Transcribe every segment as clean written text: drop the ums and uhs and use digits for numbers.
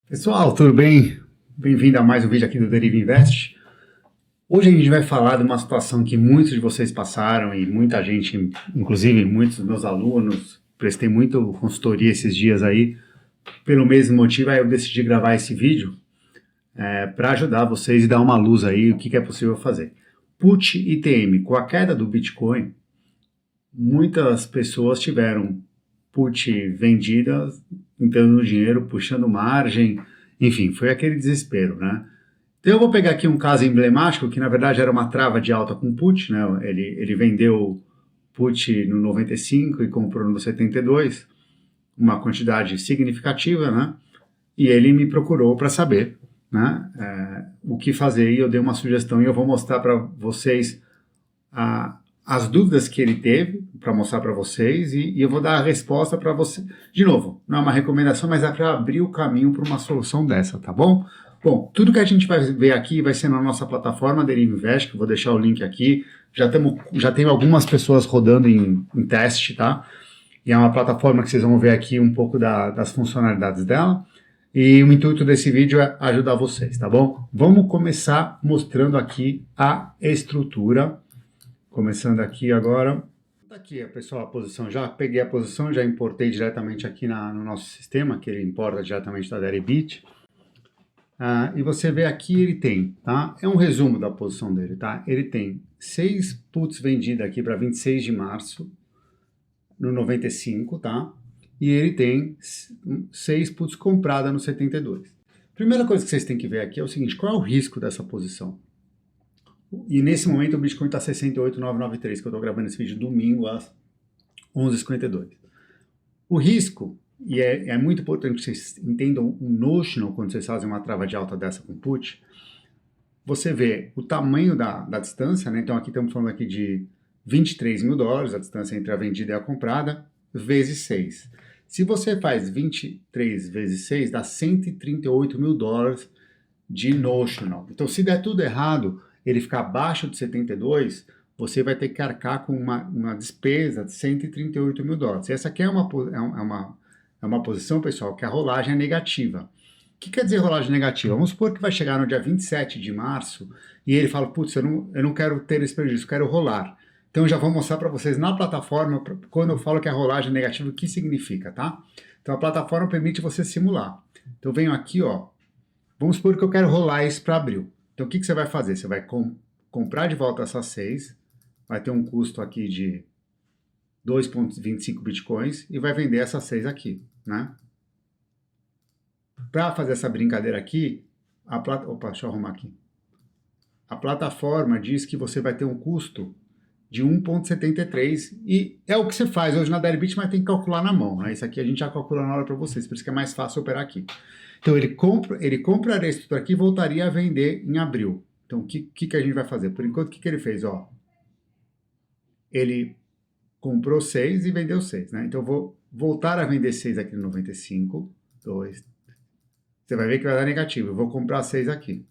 Pessoal, tudo bem? Bem-vindo a mais um vídeo aqui do Deriva Invest. Hoje a gente vai falar de uma situação que muitos de vocês passaram e muita gente, inclusive muitos dos meus alunos, prestei muito consultoria esses dias aí. Pelo mesmo motivo, aí eu decidi gravar esse vídeo para ajudar vocês e dar uma luz aí o que é possível fazer. Put e TM, com a queda do Bitcoin, muitas pessoas tiveram put vendidas, entrando no dinheiro, puxando margem, enfim, foi aquele desespero, né? Então eu vou pegar aqui um caso emblemático, que na verdade era uma trava de alta com put, né? Ele vendeu put no 95 e comprou no 72, uma quantidade significativa, né? E ele me procurou para saber, né, o que fazer, e eu dei uma sugestão e eu vou mostrar para vocês as dúvidas que ele teve, para mostrar para vocês, e eu vou dar a resposta para você. De novo, não é uma recomendação, mas é para abrir o caminho para uma solução dessa, tá bom? Bom, tudo que a gente vai ver aqui vai ser na nossa plataforma Deriva Invest, que eu vou deixar o link aqui. Já tem algumas pessoas rodando em teste, tá? E é uma plataforma que vocês vão ver aqui um pouco das funcionalidades dela. E o intuito desse vídeo é ajudar vocês, tá bom? Vamos começar mostrando aqui a estrutura. Começando aqui agora. Aqui, pessoal, a posição. Já peguei a posição, já importei diretamente aqui no nosso sistema, que ele importa diretamente da Deribit. E você vê aqui, ele tem, tá? É um resumo da posição dele, tá? Ele tem 6 puts vendidas aqui para 26 de março, no 95, tá? E ele tem 6 puts compradas no 72. Primeira coisa que vocês têm que ver aqui é o seguinte: qual é o risco dessa posição? E nesse momento o Bitcoin está 68.993, que eu estou gravando esse vídeo domingo às 11h52. O risco, e é muito importante que vocês entendam o notional quando vocês fazem uma trava de alta dessa com put, você vê o tamanho da distância, né? Então aqui estamos falando aqui de 23 mil dólares, a distância entre a vendida e a comprada, vezes 6. Se você faz 23 vezes 6, dá 138 mil dólares de notional. Então, se der tudo errado, ele ficar abaixo de 72, você vai ter que arcar com uma despesa de 138 mil dólares. Essa aqui é uma posição, pessoal, que a rolagem é negativa. O que quer dizer rolagem negativa? Vamos supor que vai chegar no dia 27 de março e ele fala, putz, eu não quero ter esse prejuízo, eu quero rolar. Então, eu já vou mostrar para vocês na plataforma, quando eu falo que a rolagem é negativa, o que significa, tá? Então, a plataforma permite você simular. Então, eu venho aqui, ó, vamos supor que eu quero rolar isso para abril. Então, o que você vai fazer? Você vai comprar de volta essas 6, vai ter um custo aqui de 2,25 bitcoins e vai vender essas 6 aqui, né? Para fazer essa brincadeira aqui, opa, deixa eu arrumar aqui. A plataforma diz que você vai ter um custo de 1,73 e é o que você faz hoje na Deribit, mas tem que calcular na mão, né? Isso aqui a gente já calcula na hora para vocês, por isso que é mais fácil operar aqui. Então ele compraria isso tudo aqui e voltaria a vender em abril. Então o que a gente vai fazer? Por enquanto, o que ele fez? Ó, ele comprou 6 e vendeu 6, né? Então eu vou voltar a vender 6 aqui no 95, 2. Você vai ver que vai dar negativo. Eu vou comprar 6 aqui.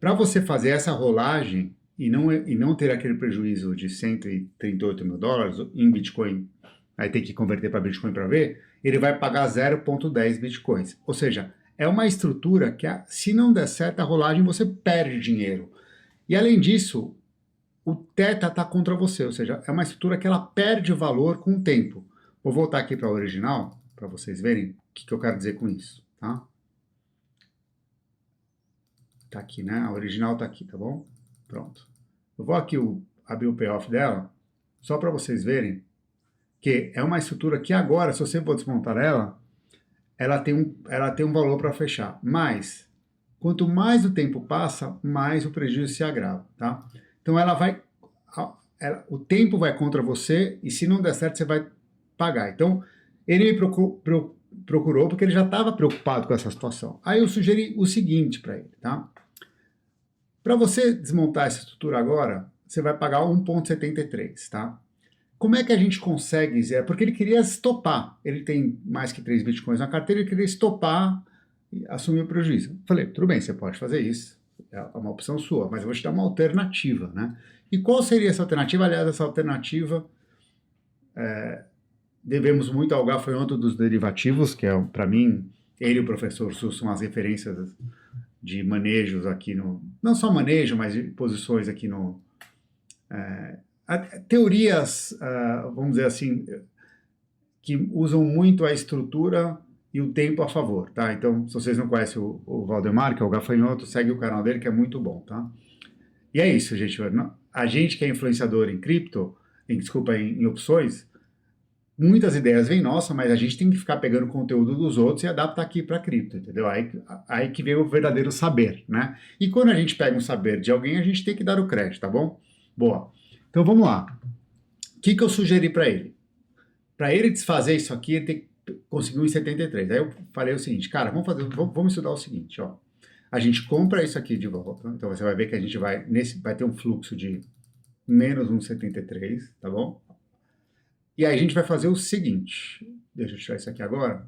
Para você fazer essa rolagem e não ter aquele prejuízo de 138 mil dólares em Bitcoin, aí tem que converter para Bitcoin para ver, ele vai pagar 0,10 Bitcoins. Ou seja, é uma estrutura que, se não der certo a rolagem, você perde dinheiro. E além disso, o θ está contra você, ou seja, é uma estrutura que ela perde valor com o tempo. Vou voltar aqui para a original, para vocês verem o que eu quero dizer com isso, tá? Tá aqui, né? A original tá aqui, tá bom? Pronto. Eu vou aqui abrir o payoff dela, só para vocês verem que é uma estrutura que agora, se você for desmontar ela tem um valor para fechar. Mas, quanto mais o tempo passa, mais o prejuízo se agrava, tá? Então, o tempo vai contra você e se não der certo, você vai pagar. Então, ele me procurou porque ele já estava preocupado com essa situação. Aí eu sugeri o seguinte para ele, tá? Para você desmontar essa estrutura agora, você vai pagar 1,73, tá? Como é que a gente consegue zerar? Porque ele queria estopar. Ele tem mais que 3 bitcoins na carteira, ele queria estopar e assumir o prejuízo. Falei, tudo bem, você pode fazer isso. É uma opção sua, mas eu vou te dar uma alternativa, né? E qual seria essa alternativa? Aliás, essa alternativa, devemos muito ao gafanhoto dos derivativos, que é, para mim, Ele e o professor Su são as referências de manejos aqui no... Não só manejo, mas de posições aqui no... teorias, vamos dizer assim, que usam muito a estrutura e o tempo a favor, tá? Então, se vocês não conhecem o Valdemar, que é o gafanhoto, segue o canal dele, que é muito bom, tá? E é isso, gente. A gente que é influenciador em cripto, em opções, muitas ideias vêm nossa, mas a gente tem que ficar pegando o conteúdo dos outros e adaptar aqui para cripto, entendeu? Aí que vem o verdadeiro saber, né? E quando a gente pega um saber de alguém, a gente tem que dar o crédito, tá bom? Boa. Então vamos lá. O que eu sugeri para ele? Para ele desfazer isso aqui, ele tem que conseguir 1,73. Aí eu falei o seguinte, cara, vamos estudar o seguinte, ó. A gente compra isso aqui de volta, então você vai ver que a gente vai ter um fluxo de menos 1,73, tá bom? E aí a gente vai fazer o seguinte, deixa eu tirar isso aqui agora.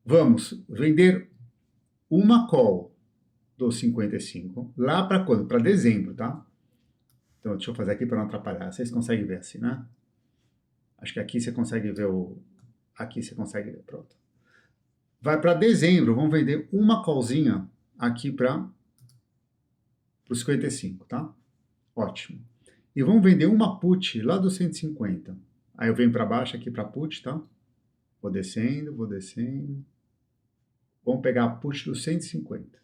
Vamos vender uma call do 55 lá para quando? Para dezembro, tá? Então deixa eu fazer aqui para não atrapalhar. Vocês conseguem ver assim, né? Acho que aqui você consegue ver aqui você consegue ver, pronto. Vai para dezembro, vamos vender uma callzinha aqui para o 55, tá? Ótimo. E vamos vender uma put lá do 150. Aí eu venho para baixo aqui para put, tá? Vou descendo, vou descendo. Vamos pegar a put do 150.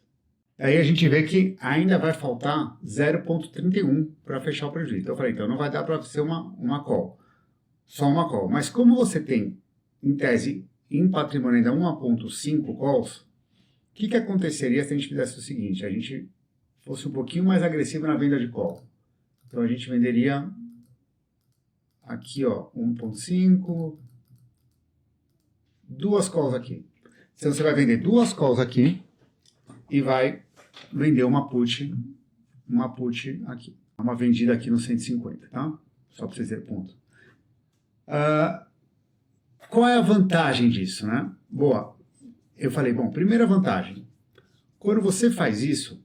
Aí a gente vê que ainda vai faltar 0,31 para fechar o prejuízo. Então eu falei, então não vai dar para ser uma call. Só uma call. Mas como você tem, em tese, em patrimônio ainda 1,5 calls, o que aconteceria se a gente fizesse o seguinte? A gente fosse um pouquinho mais agressivo na venda de call. Então a gente venderia aqui, ó, 1,5, duas calls aqui. Então você vai vender duas calls aqui e vai vender uma put aqui. Uma vendida aqui no 150, tá? Só para vocês terem ponto. Qual é a vantagem disso, né? Boa. Eu falei, bom, primeira vantagem. Quando você faz isso,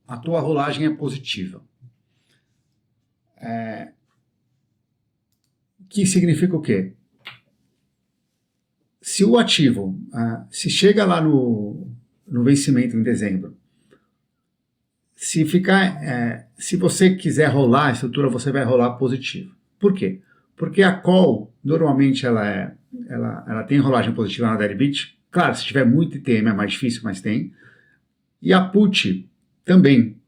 a tua rolagem é positiva. Que significa o quê? Se o ativo, se chega lá no vencimento em dezembro, se você quiser rolar a estrutura, você vai rolar positivo. Por quê? Porque a call, normalmente, ela tem rolagem positiva na Deribit. Claro, se tiver muito ITM é mais difícil, mas tem. E a put também,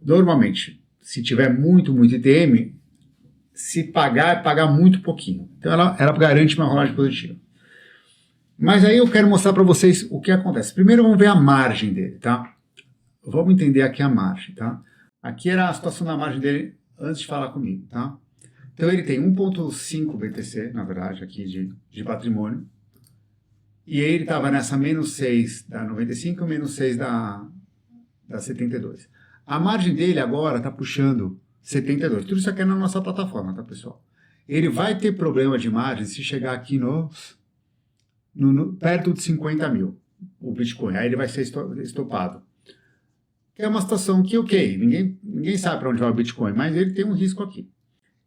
normalmente, se tiver muito ITM, se pagar, é pagar muito pouquinho. Então ela garante uma rolagem positiva. Mas aí eu quero mostrar para vocês o que acontece. Primeiro vamos ver a margem dele, tá? Vamos entender aqui a margem, tá? Aqui era a situação da margem dele antes de falar comigo, tá? Então ele tem 1,5 BTC, na verdade, aqui de patrimônio. E ele estava nessa menos 6 da 95 e menos 6 da 72. A margem dele agora está puxando 72. Tudo isso aqui é na nossa plataforma, tá, pessoal? Ele vai ter problema de margem se chegar aqui perto de 50 mil, o Bitcoin. Aí ele vai ser estopado. Que é uma situação que, ok, ninguém sabe para onde vai o Bitcoin, mas ele tem um risco aqui.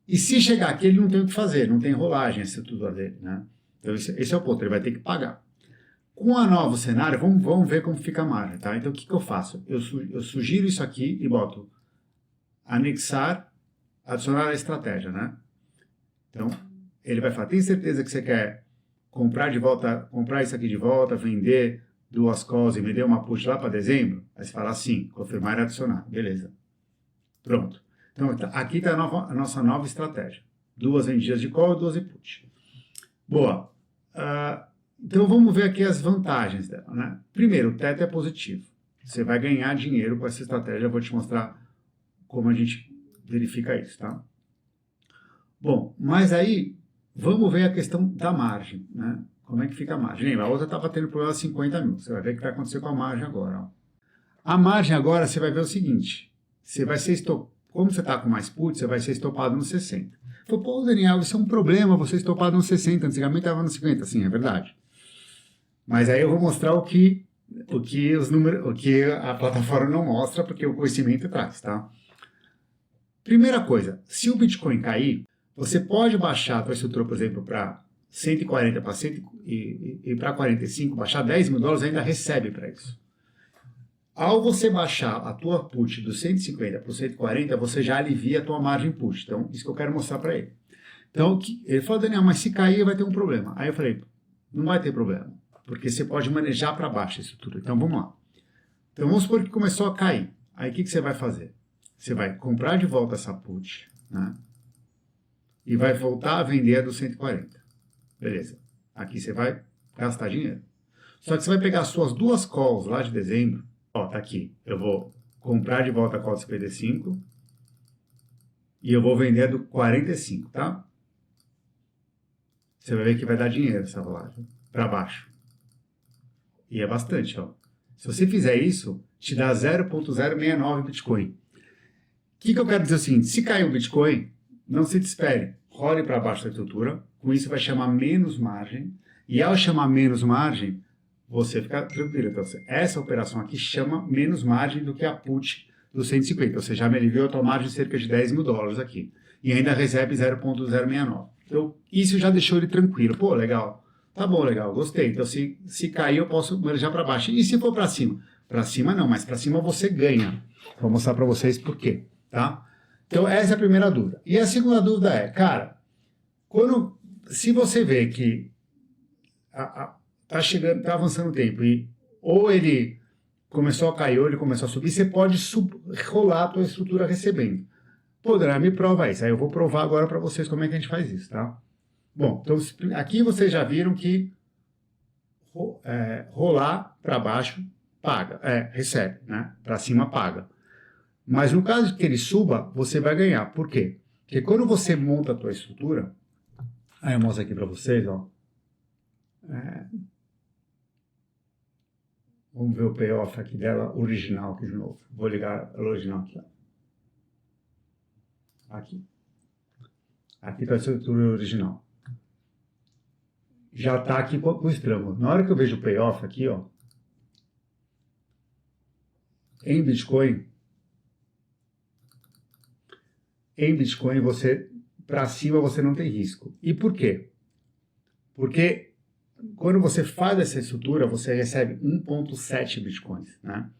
E se chegar aqui, ele não tem o que fazer, não tem rolagem a estrutura dele, né? Então esse é o ponto, ele vai ter que pagar. Com a novo cenário, vamos ver como fica a margem, tá? Então o que eu faço? Eu sugiro isso aqui e boto anexar, adicionar a estratégia, né? Então ele vai falar, tem certeza que você quer comprar isso aqui de volta, vender duas calls e vender uma put lá para dezembro? Aí você fala sim, confirmar e adicionar, beleza. Pronto. Então aqui está a nossa nova estratégia. 2 vendidas de call e 12 put. Boa. Então vamos ver aqui as vantagens dela, né? Primeiro, o teto é positivo. Você vai ganhar dinheiro com essa estratégia. Eu vou te mostrar como a gente verifica isso, tá? Bom, mas aí vamos ver a questão da margem, né? Como é que fica a margem? Lembra, a outra estava tendo problema de 50 mil. Você vai ver o que vai acontecer com a margem agora. Ó. A margem agora, você vai ver o seguinte. Você vai ser como você está com mais put, você vai ser estopado no 60. Falei, pô, Daniel, isso é um problema, você estopado no 60. Antigamente estava no 50. Sim, é verdade. Mas aí eu vou mostrar o que a plataforma não mostra, porque o conhecimento traz, tá? Primeira coisa, se o Bitcoin cair, você pode baixar a sua estrutura, por exemplo, para 140 para e para 45, baixar 10 mil dólares, ainda recebe para isso. Ao você baixar a tua put do 150 para o 140, você já alivia a tua margem put. Então, isso que eu quero mostrar para ele. Então, ele falou, Daniel, mas se cair vai ter um problema. Aí eu falei, não vai ter problema, porque você pode manejar para baixo a estrutura. Então, vamos lá. Então, vamos supor que começou a cair. Aí, o que você vai fazer? Você vai comprar de volta essa put, né? E vai voltar a vender a do 140. Beleza. Aqui você vai gastar dinheiro. Só que você vai pegar as suas duas calls lá de dezembro. Ó, tá aqui. Eu vou comprar de volta a call de 55 e eu vou vender a do 45, tá? Você vai ver que vai dar dinheiro essa rolagem para baixo. E é bastante, ó. Se você fizer isso, te dá 0,069 Bitcoin. O que eu quero dizer é o seguinte, se cair o Bitcoin, não se desespere. Role para baixo da estrutura, com isso vai chamar menos margem, e ao chamar menos margem, você fica tranquilo. Então, essa operação aqui chama menos margem do que a put do 150. Você já me aliviou a tua margem de cerca de 10 mil dólares aqui. E ainda recebe 0,069. Então, isso já deixou ele tranquilo. Pô, legal. Tá bom, legal, gostei. Então, se cair, eu posso manejar para baixo. E se for para cima? Para cima não, mas para cima você ganha. Vou mostrar para vocês por quê, tá? Então, essa é a primeira dúvida. E a segunda dúvida é, cara, se você vê que tá avançando o tempo e ou ele começou a cair ou ele começou a subir, você pode rolar a tua estrutura recebendo. Pô, Daniel, me prova isso. Aí eu vou provar agora para vocês como é que a gente faz isso, tá? Bom, então aqui vocês já viram que rolar para baixo paga, recebe, né? Para cima paga. Mas no caso que ele suba, você vai ganhar. Por quê? Porque quando você monta a tua estrutura, aí eu mostro aqui para vocês, ó. Vamos ver o payoff aqui dela, original aqui de novo. Vou ligar a original aqui, ó. Aqui. Aqui está a estrutura original. Já está aqui com o Scramble. Na hora que eu vejo o payoff aqui, ó, em Bitcoin, você, para cima, você não tem risco. E por quê? Porque quando você faz essa estrutura, você recebe 1,7 Bitcoins, né?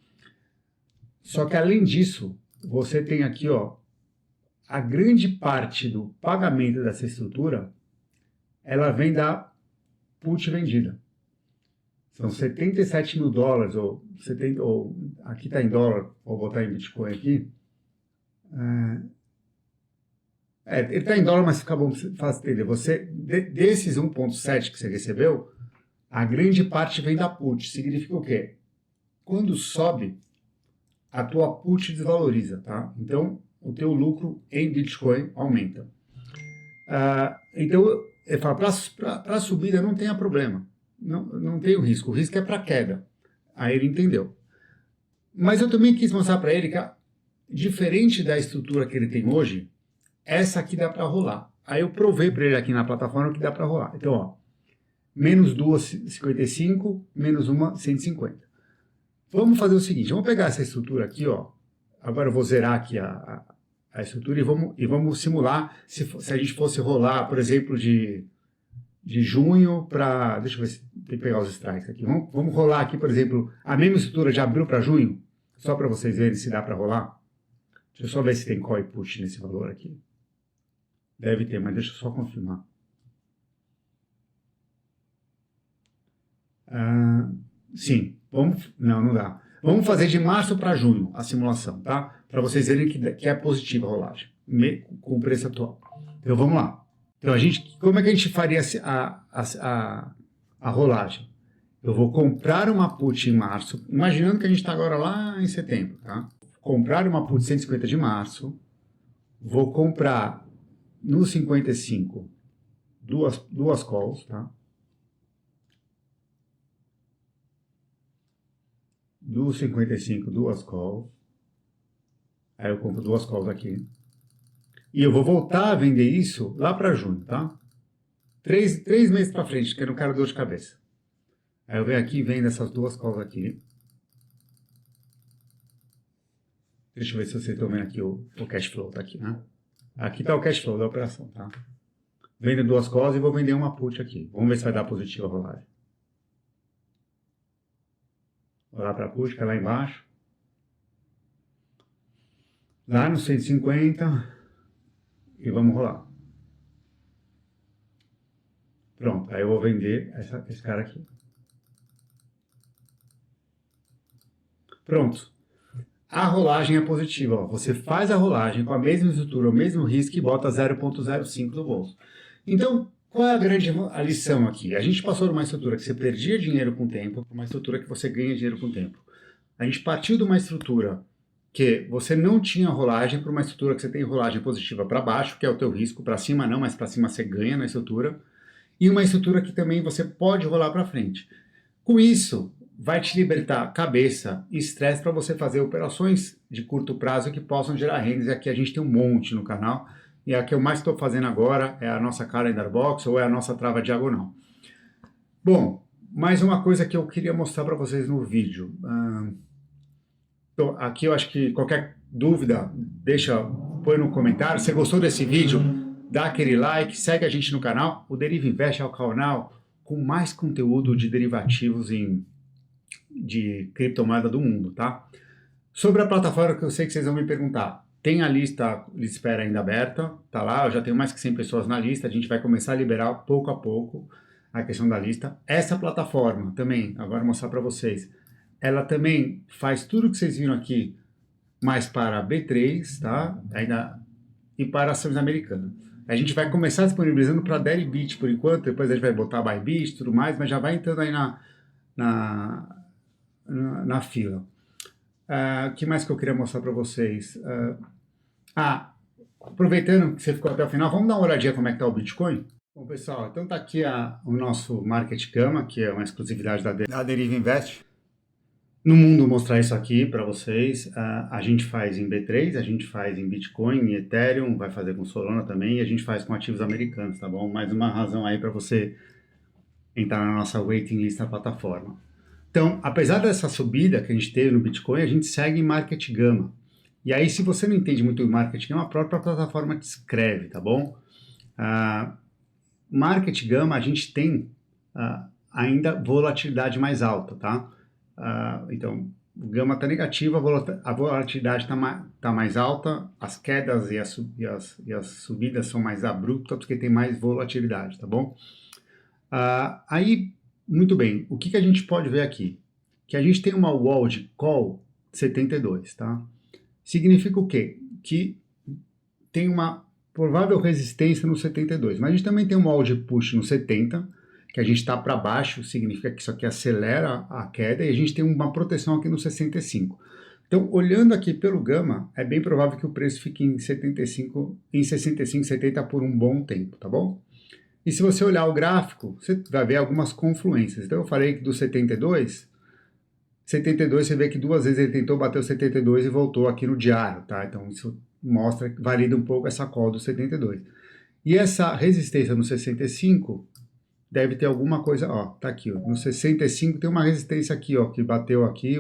Só que além disso, você tem aqui, ó, a grande parte do pagamento dessa estrutura, ela vem da put vendida. São 77 mil dólares, ou aqui está em dólar, vou botar em Bitcoin aqui. Ele está em dólar, mas fica bom fácil entender. Desses 1,7 que você recebeu, a grande parte vem da put. Significa o quê? Quando sobe, a tua put desvaloriza, tá? Então, o teu lucro em Bitcoin aumenta. Então, ele fala, para a subida não tenha problema. Não tem o risco. O risco é para a queda. Aí ele entendeu. Mas eu também quis mostrar para ele que, diferente da estrutura que ele tem hoje, essa aqui dá para rolar. Aí eu provei para ele aqui na plataforma que dá para rolar. Então, ó, menos 2, 55, menos 1, 150. Vamos fazer o seguinte, vamos pegar essa estrutura aqui, ó. Agora eu vou zerar aqui a estrutura e vamos simular se a gente fosse rolar, por exemplo, de junho para... Deixa eu ver se tem que pegar os strikes aqui. Vamos rolar aqui, por exemplo, a mesma estrutura de abril para junho, só para vocês verem se dá para rolar. Deixa eu só ver se tem call e push nesse valor aqui. Deve ter, mas deixa eu só confirmar. Sim, não dá. Vamos fazer de março para junho a simulação, tá? Para vocês verem que é positiva a rolagem, com o preço atual. Então vamos lá. Então como é que a gente faria a rolagem? Eu vou comprar uma put em março, imaginando que a gente está agora lá em setembro, tá? Comprar uma put 150 de março, vou comprar no 55 duas calls, tá? Do 55, duas calls. Aí eu compro duas calls aqui. E eu vou voltar a vender isso lá para junho, tá? 3 meses para frente, que eu não quero dor de cabeça. Aí eu venho aqui e vendo essas duas calls aqui. Deixa eu ver se vocês estão vendo aqui o cash flow, tá aqui, né? Aqui está o cash flow da operação, tá? Vendo 2 calls e vou vender uma put aqui. Vamos ver se vai dar positivo a rolagem. Vou lá para a put, que é lá embaixo. Lá no 150 e vamos rolar. Pronto, aí eu vou vender esse cara aqui. Pronto. A rolagem é positiva. Ó. Você faz a rolagem com a mesma estrutura, o mesmo risco e bota 0,05 no bolso. Então, qual é a lição aqui? A gente passou de uma estrutura que você perdia dinheiro com o tempo para uma estrutura que você ganha dinheiro com o tempo. A gente partiu de uma estrutura que você não tinha rolagem para uma estrutura que você tem rolagem positiva para baixo, que é o teu risco, para cima não, mas para cima você ganha na estrutura, e uma estrutura que também você pode rolar para frente. Com isso, vai te libertar cabeça e estresse para você fazer operações de curto prazo que possam gerar rendas, e aqui a gente tem um monte no canal, e a que eu mais estou fazendo agora é a nossa calendar box ou é a nossa trava diagonal. Bom, mais uma coisa que eu queria mostrar para vocês no vídeo. Então, aqui eu acho que qualquer dúvida, põe no comentário. Se gostou desse vídeo, dá aquele like, segue a gente no canal. O Deriva Invest é o canal com mais conteúdo de derivativos de criptomoeda do mundo, tá? Sobre a plataforma, que eu sei que vocês vão me perguntar, tem a lista de espera ainda aberta, tá lá, eu já tenho mais que 100 pessoas na lista, a gente vai começar a liberar pouco a pouco a questão da lista. Essa plataforma também, agora vou mostrar para vocês, ela também faz tudo que vocês viram aqui, mas para B3, tá? E para ações americanas. A gente vai começar disponibilizando para Deribit por enquanto, depois a gente vai botar Bybit e tudo mais, mas já vai entrando aí na fila. O que mais que eu queria mostrar para vocês? Aproveitando que você ficou até o final, vamos dar uma olhadinha como é que está o Bitcoin? Bom, pessoal, então está aqui o nosso Market Gamma, que é uma exclusividade da Deriva Invest. No mundo, mostrar isso aqui para vocês. A gente faz em B3, a gente faz em Bitcoin, em Ethereum, vai fazer com Solana também, e a gente faz com ativos americanos, tá bom? Mais uma razão aí para você entrar na nossa waiting list da plataforma. Então, apesar dessa subida que a gente teve no Bitcoin, a gente segue em Market Gamma. E aí, se você não entende muito o Market Gamma, a própria plataforma te escreve, tá bom? Market Gamma, a gente tem ainda volatilidade mais alta, tá? Então, o Gama está negativo, a volatilidade tá mais alta, as quedas e as subidas são mais abruptas porque tem mais volatilidade, tá bom? Aí, muito bem, o que a gente pode ver aqui? Que a gente tem uma wall de call 72, tá? Significa o quê? Que tem uma provável resistência no 72, mas a gente também tem uma wall de push no 70, que a gente está para baixo, significa que isso aqui acelera a queda, e a gente tem uma proteção aqui no 65. Então, olhando aqui pelo Gama, é bem provável que o preço fique em 65, 70 por um bom tempo, tá bom? E se você olhar o gráfico, você vai ver algumas confluências. Então, eu falei que do 72 você vê que 2 vezes ele tentou bater o 72 e voltou aqui no diário, tá? Então, isso mostra, valida um pouco essa call do 72. E essa resistência no 65... deve ter alguma coisa, ó, tá aqui, ó, no 65 tem uma resistência aqui, ó, que bateu aqui,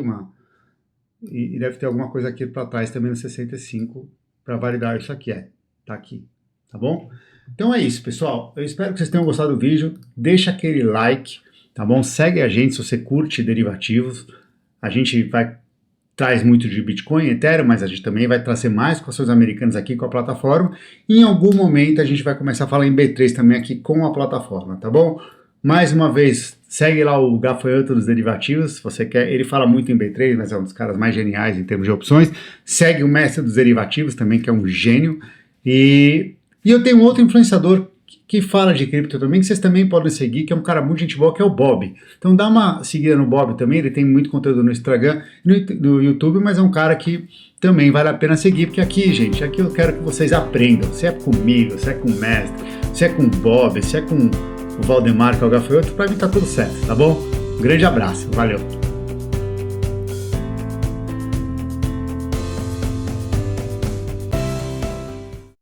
e deve ter alguma coisa aqui para trás também no 65, para validar isso aqui, tá aqui, tá bom? Então é isso, pessoal, eu espero que vocês tenham gostado do vídeo, deixa aquele like, tá bom? Segue a gente se você curte derivativos, a gente traz muito de Bitcoin, Ethereum, mas a gente também vai trazer mais com ações americanas aqui com a plataforma. E em algum momento a gente vai começar a falar em B3 também aqui com a plataforma, tá bom? Mais uma vez, segue lá o Gafanhoto dos Derivativos, se você quer. Ele fala muito em B3, mas é um dos caras mais geniais em termos de opções. Segue o Mestre dos Derivativos também, que é um gênio. E eu tenho um outro influenciador que fala de cripto também, que vocês também podem seguir, que é um cara muito gente boa, que é o Bob. Então dá uma seguida no Bob também, ele tem muito conteúdo no Instagram e no YouTube, mas é um cara que também vale a pena seguir, porque aqui, gente, aqui eu quero que vocês aprendam. Se é comigo, se é com o Mestre, se é com o Bob, se é com o Valdemar, que é o Gafanhoto, para mim tá tudo certo, tá bom? Um grande abraço, valeu!